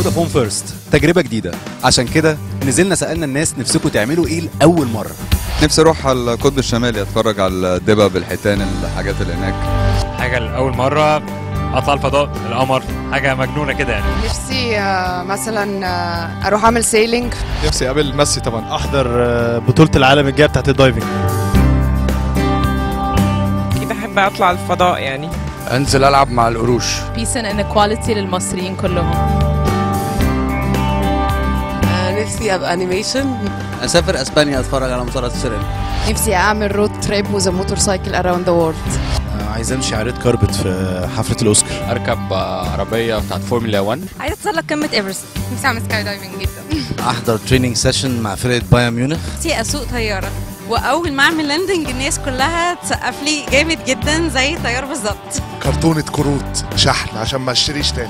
فودافون فيرست تجربة جديدة، عشان كده نزلنا سألنا الناس نفسكم تعملوا ايه لأول مرة؟ نفسي اروح على القطب الشمالي اتفرج على الدبب، الحيتان، الحاجات اللي هناك. حاجة لأول مرة اطلع الفضاء، القمر، حاجة مجنونة كده يعني. نفسي مثلا اروح اعمل سيلينج. نفسي اقابل ميسي طبعا، احضر بطولة العالم الجاية بتاعت الدايفنج. اكيد احب اطلع الفضاء يعني. انزل العب مع القروش. بيس اند انيكواليتي للمصريين كلهم. نفسي ابقى انيميشن. اسافر اسبانيا اتفرج على مصارعة السيرين. نفسي اعمل رود تريب وذ موتور سايكل اراوند ذا وورلد. عايز امشي على ريد كاربت في حفلة الاوسكار. اركب عربية بتاعت فورمولا 1. عايزة اتسلق قمة ايفرست. نفسي اعمل سكاي دايفنج جدا. احضر تريننج سيشن مع فرقة بايرن ميونخ. نفسي اسوق طيارة، واول ما اعمل لاندنج الناس كلها تسقف لي جامد جدا زي الطيار بالظبط. كرتونة كروت شحن عشان ما اشتريش تاني.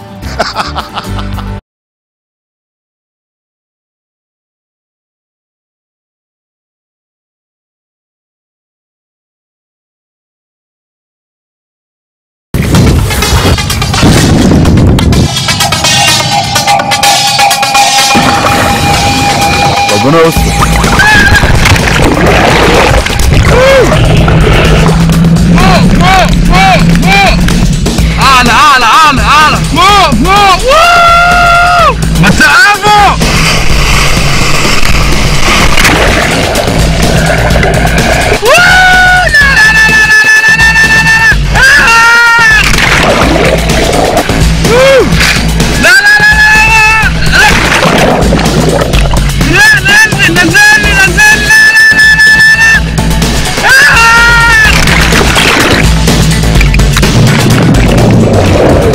ربنا يستر. اعلى اعلى اعلى اعلى فوق فوق ما تسقفوا.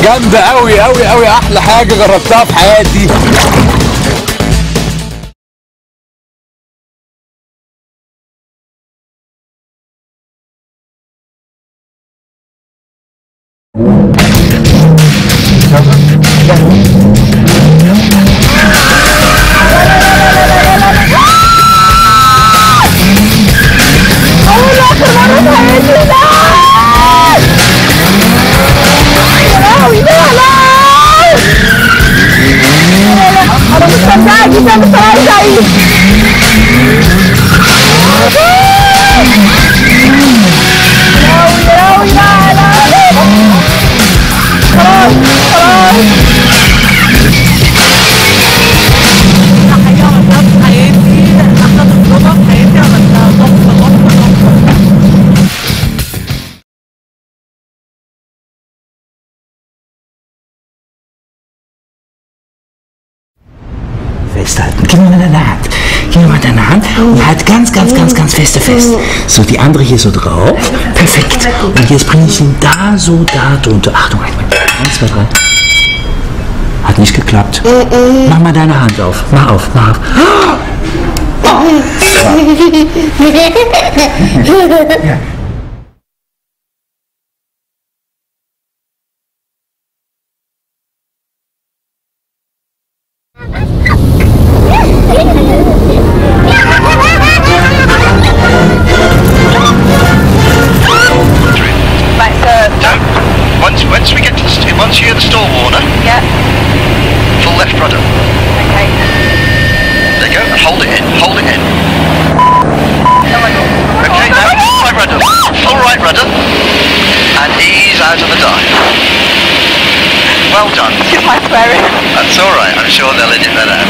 جامدة أوي أوي أوي، أحلى حاجة جربتها في حياتي. Festhalten. Gib mir deine Hand. Gib mir mal deine Hand und halt ganz fest. So, die andere hier so drauf. Perfekt. Und jetzt bringe ich ihn da drunter. Achtung, 1, 2, 3. Hat nicht geklappt. Mach mal deine Hand auf. Mach auf. Ja. Once you hear the stall warner, full left rudder. Okay. There you go, and hold it in. Okay, now right rudder, full right rudder, and ease out of the dive. Well done. Excuse my swearing. That's alright, I'm sure they'll edit that out.